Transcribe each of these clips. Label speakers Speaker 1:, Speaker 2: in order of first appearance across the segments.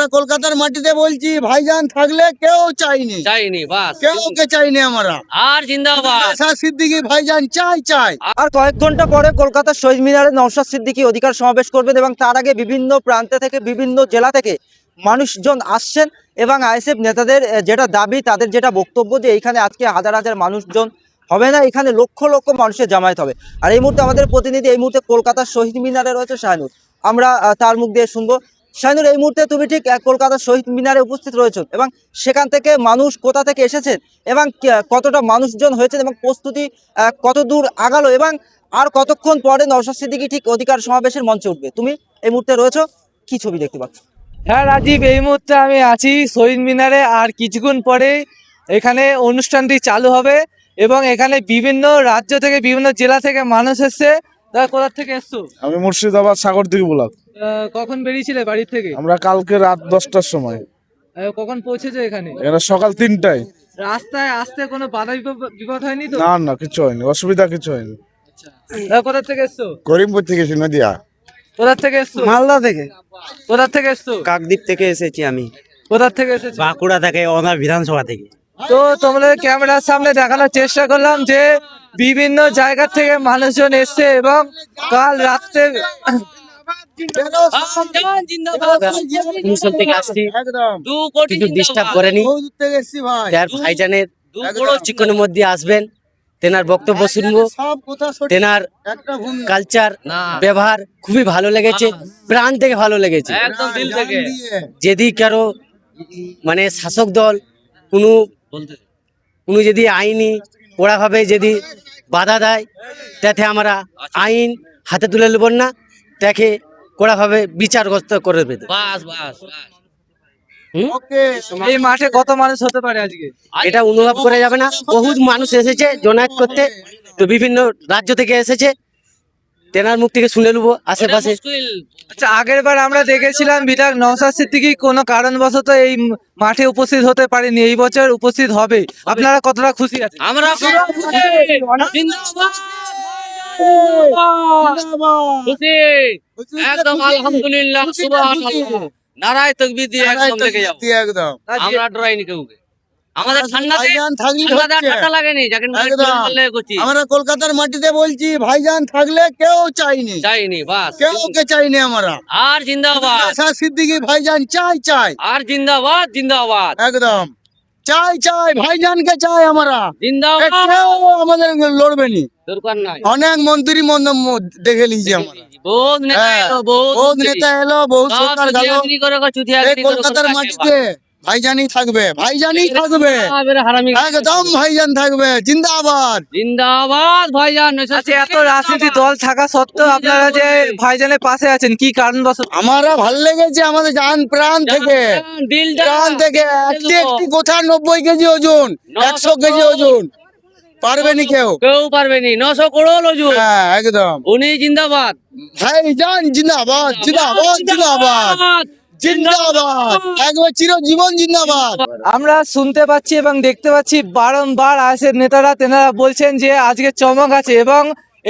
Speaker 1: আমরা কলকাতার মাটিতে বলছি ভাইজান থাকলে কেউ চাইনি
Speaker 2: বাস
Speaker 1: কেউকে চাইনি আমরা।
Speaker 2: আর জিন্দাবাদ
Speaker 1: নওশাদ সিদ্দিকী ভাইজান চাই।
Speaker 3: আর কয়েক ঘন্টা পরে কলকাতার শহীদ মিনারে নওশাদ সিদ্দিকী অধিকার সমাবেশ করবেন এবং তার আগে বিভিন্ন প্রান্ত থেকে বিভিন্ন জেলা থেকে মানুষজন আসছেন এবং আইএসএফ নেতাদের যেটা দাবি, তাদের যেটা বক্তব্য যে এইখানে আজকে হাজার হাজার মানুষজন হবে না, এখানে লক্ষ লক্ষ মানুষের জামায়াত হবে। আর এই মুহূর্তে আমাদের প্রতিনিধি এই মুহূর্তে কলকাতার শহীদ মিনারে রয়েছে শাহিনুর, আমরা তার মুখ দিয়ে শুনবো। শাহিনুর, এই মুহূর্তে তুমি ঠিক কলকাতার শহীদ মিনারে উপস্থিত রয়েছো এবং সেখান থেকে মানুষ কোথা থেকে এসেছেন এবং কতটা মানুষজন হয়েছেন এবং প্রস্তুতি কত দূর আগালো এবং আর কতক্ষণ পরে নওশাদ সিদ্দিকী ঠিক অধিকার সমাবেশের মঞ্চে উঠবে, তুমি এই মুহূর্তে রয়েছো, কি ছবি দেখতে পাচ্ছ?
Speaker 4: হ্যাঁ রাজীব, এই মুহূর্তে আমি আছি শহীদ মিনারে। আর কিছুক্ষণ পরে এখানে অনুষ্ঠানটি চালু হবে এবং এখানে বিভিন্ন রাজ্য থেকে বিভিন্ন জেলা থেকে মানুষ এসছে। তারা কোথা থেকে এসছো?
Speaker 5: আমি মুর্শিদাবাদ সাগরদিঘি ব্লক।
Speaker 4: কখন বেরিয়েছিলে বাড়ি থেকে?
Speaker 5: আমরা কালকে রাত 10টার সময়।
Speaker 4: কখন পৌঁছেছো এখানে?
Speaker 5: এরা সকাল 3টায়।
Speaker 4: রাস্তায় আসতে কোনো বাধা বিপদ হয়নি তো?
Speaker 5: না কিছু হয়নি, অসুবিধা কিছু হয়নি।
Speaker 4: কোথা থেকে এসছো?
Speaker 1: করিমপুর থেকে এসে নদিয়া।
Speaker 4: কোথা থেকে এসছো?
Speaker 3: মালদা থেকে।
Speaker 4: কোথা থেকে এসছো?
Speaker 3: কাকদ্বীপ থেকে এসেছি আমি।
Speaker 4: কোথা থেকে এসেছো?
Speaker 3: বাঁকুড়া থেকে, ওনার বিধানসভা থেকে।
Speaker 4: তো তোমাদের ক্যামেরার সামনে দেখানোর চেষ্টা করলাম যে বিভিন্ন জায়গা থেকে মানুষজন এসছে এবং কাল রাত্রে
Speaker 2: কিছু ডিস্টার্ব করেনি। ভাইজানের চিকনের মধ্যে আসবেন, তেনার বক্তব্য শুনবো, তেনার কালচার ব্যবহার খুবই ভালো লেগেছে, প্রাণ থেকে ভালো লেগেছে। যদি কারো মানে শাসক দল কোনো যদি আইনি কড়াভাবে যদি বাধা দেয়, তাতে আমরা আইন হাতে তুলে নেব না, তাকে কড়াভাবে বিচারগ্রস্ত করে দেবে।
Speaker 4: এই মাঠে কত মানুষ হতে পারে আজকে
Speaker 2: এটা অনুভব করা যাবে না। বহুত মানুষ এসেছে জনায়েত করতে, তো বিভিন্ন রাজ্য থেকে এসেছে, তেনার মুখ থেকে শুনে নেবো আশেপাশে।
Speaker 4: আচ্ছা, আগের বার আমরা দেখেছিলাম বিধায়ক নওশাদ সিদ্দিকী কোনো কারণবশত এই মাঠে উপস্থিত হতে পারেনি, এই বছর উপস্থিত হবে, আপনারা কতটা খুশি আছেন?
Speaker 2: আমরা একদম আলহামদুলিল্লাহ, সুবহানাল্লাহ, নারায়ে তাকবীর দিয়ে একদম লেগে যাবো। আমরা ডরাইনি কাউকে। আমাদের ঠান্ডা লাগেনি।
Speaker 1: আমরা কলকাতার মাটিতে বলছি ভাইজান থাকলে কেউ চাইনি
Speaker 2: বাস
Speaker 1: কেউকে চাইনি আমরা।
Speaker 2: আর জিন্দাবাদ
Speaker 1: নওশাদ সিদ্দিকী ভাইজান চাই
Speaker 2: আর জিন্দাবাদ
Speaker 1: একদম চাই ভাইজানকে চাই আমরা।
Speaker 2: জিন্দাবাদ,
Speaker 1: কেউ আমাদের লড়বে নি।
Speaker 2: দরকার নাই।
Speaker 1: অনেক মন্ত্রী দেখে নিয়েছি আমরা,
Speaker 2: বহুত নেতা এলো,
Speaker 1: বহুত নেতা এলো, বহুত সরকার গেল। এই কলকাতার মাটিতে ভাইজানই থাকবে একদম, ভাইজান থাকবে। জিন্দাবাদ
Speaker 2: ভাইজান।
Speaker 4: আচ্ছা, এত রাজনীতি দল থাকা সত্ত্বেও আপনারা যে ভাইজানের পাশে আছেন, কি কারণবশত?
Speaker 1: আমার ভাল লেগেছে, আমাদের জান প্রাণ থেকে একটি কোথা 90 কেজি ওজন, 100 কেজি ওজন পারবেনি কেউ
Speaker 2: পারবেনি। 900 করোড় ওজন।
Speaker 1: হ্যাঁ একদম,
Speaker 2: উনি জিন্দাবাদ।
Speaker 1: ভাইজান জিন্দাবাদ একবার চিরজীবন জিন্দাবাদ।
Speaker 4: আমরা শুনতে পাচ্ছি এবং দেখতে পাচ্ছি বারংবার আইএসএফ নেতারা তেনারা বলছেন যে আজকে চমক আছে এবং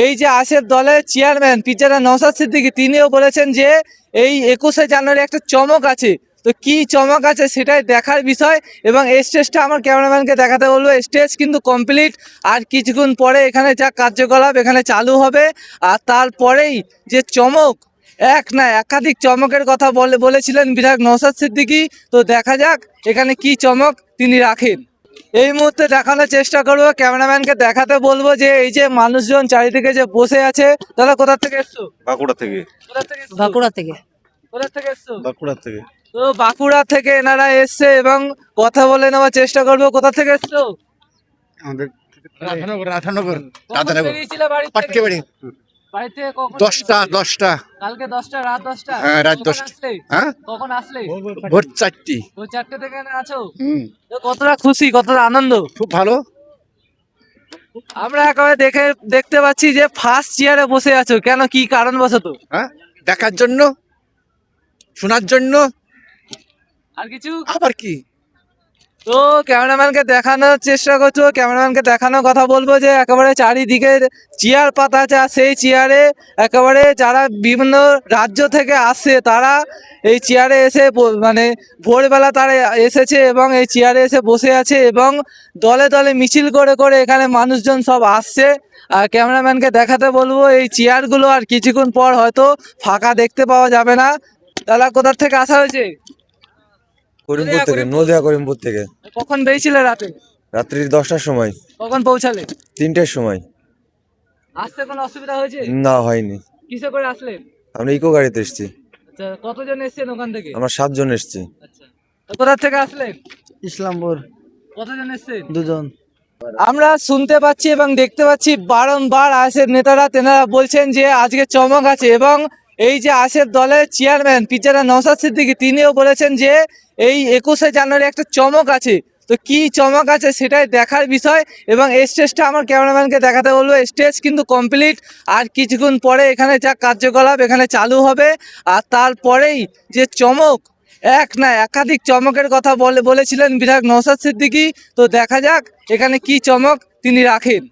Speaker 4: এই যে আইএসএফ দলের চেয়ারম্যান পিচারা নওশাদ সিদ্দিকী তিনিও বলেছেন যে এই 21শে জানুয়ারি একটা চমক আছে। তো কি চমক আছে সেটাই দেখার বিষয় এবং এই স্টেজটা আমার ক্যামেরাম্যানকে দেখাতে বলবো। স্টেজ কিন্তু কমপ্লিট, আর কিছুক্ষণ পরে এখানে যা কার্যকলাপ এখানে চালু হবে। আর তারপরেই যে চমক, এক না একাধিক চমকের কথা বলেছিলেন বিধায়ক নওশাদ সিদ্দিকী। তো দেখা যাক এখানে কি চমক তিনি রাখেন। এই মুহূর্তে দেখানোর চেষ্টা করবো, ক্যামেরাম্যানকে দেখাতে বলবো যে এই যে মানুষজন চারিদিকে যে বসে আছে, দাদা কোথা থেকে এসছো?
Speaker 5: বাঁকুড়া থেকে।
Speaker 3: বাঁকুড়া থেকে।
Speaker 4: কোথা থেকে এসছো?
Speaker 5: বাঁকুড়া থেকে।
Speaker 4: তো বাঁকুড়া থেকে এনারা এসছে এবং কথা বলে নেওয়ার চেষ্টা করবো। কোথা থেকে এসছো?
Speaker 1: আমাদের
Speaker 4: কখন বেরিয়েছিলে বাড়ি থেকে? বাড়িতে কখন?
Speaker 1: 10টা
Speaker 4: কালকে 10টা, রাত 10টা?
Speaker 1: হ্যাঁ, রাত
Speaker 4: কখন
Speaker 1: 10টা।
Speaker 4: আসলে?
Speaker 1: হ্যাঁ,
Speaker 4: কখন আসলে?
Speaker 1: ভোর 4টি।
Speaker 4: তো 4টে থেকে এখানে আছো? তো কতটা খুশি, কতটা আনন্দ?
Speaker 1: খুব ভালো।
Speaker 4: আমরা একেবারে দেখতে পাচ্ছি যে ফার্স্ট চেয়ারে বসে আছো, কেন, কি কারণবশত?
Speaker 1: হ্যাঁ, দেখার জন্য, শোনার জন্য,
Speaker 4: আর কিছু?
Speaker 1: আবার কি
Speaker 4: তো ক্যামেরাম্যানকে দেখানোর চেষ্টা করছো, ক্যামেরাম্যানকে দেখানোর কথা বলবো যে একেবারে চারিদিকে চেয়ার পাতা আছে, আর সেই চেয়ারে একেবারে যারা বিভিন্ন রাজ্য থেকে আসছে তারা এই চেয়ারে এসে মানে ভোরবেলা তারা এসেছে এবং এই চেয়ারে এসে বসে আছে এবং দলে দলে মিছিল করে করে এখানে মানুষজন সব আসছে। আর ক্যামেরাম্যানকে দেখাতে বলবো এই চেয়ারগুলো আর কিছুক্ষণ পর হয়তো ফাঁকা দেখতে পাওয়া যাবে না। তাহলে কোথা থেকে আসা হয়েছে?
Speaker 6: করিমপুর থেকে, নদিয়া করিমপুর থেকে।
Speaker 4: কখন বেরিয়েছিলে রাতে?
Speaker 6: রাত্রি 10টার সময়,
Speaker 4: কখন পৌঁছালে?
Speaker 6: 3টের সময়।
Speaker 4: আসতে কোনো অসুবিধা হয়েছে?
Speaker 6: না, হয়নি।
Speaker 4: কিসে করে আসলেন?
Speaker 6: আমরা ইকো গাড়িতে এসেছি।
Speaker 4: আচ্ছা, কতজন এসেছেন ওখান থেকে?
Speaker 6: আমরা 7 জন এসেছি।
Speaker 4: আচ্ছা, তো কোথা থেকে আসলেন?
Speaker 3: ইসলামপুর।
Speaker 4: কতজন এসেছেন?
Speaker 3: 2 জন।
Speaker 4: আমরা শুনতে পাচ্ছি এবং দেখতে পাচ্ছি বারংবার আইএসএফ নেতারা তেনারা বলছেন যে আজকে চমক আছে এবং এই যে আইএসএফ দলের চেয়ারম্যান পিচারা নওশাদ সিদ্দিকী তিনিও বলেছেন যে এই 21শে জানুয়ারি একটা চমক আছে। তো কি চমক আছে সেটাই দেখার বিষয় এবং স্টেজটা আমার ক্যামেরাম্যানকে দেখাতে বলবো। স্টেজ কিন্তু কমপ্লিট, আর কিছুক্ষণ পরে এখানে যা কার্যকলাপ এখানে চালু হবে। আর তারপরেই যে চমক, এক না একাধিক চমকের কথা বলেছিলেন বিধায়ক নওশাদ সিদ্দিকী। তো দেখা যাক এখানে কি চমক তিনি রাখেন।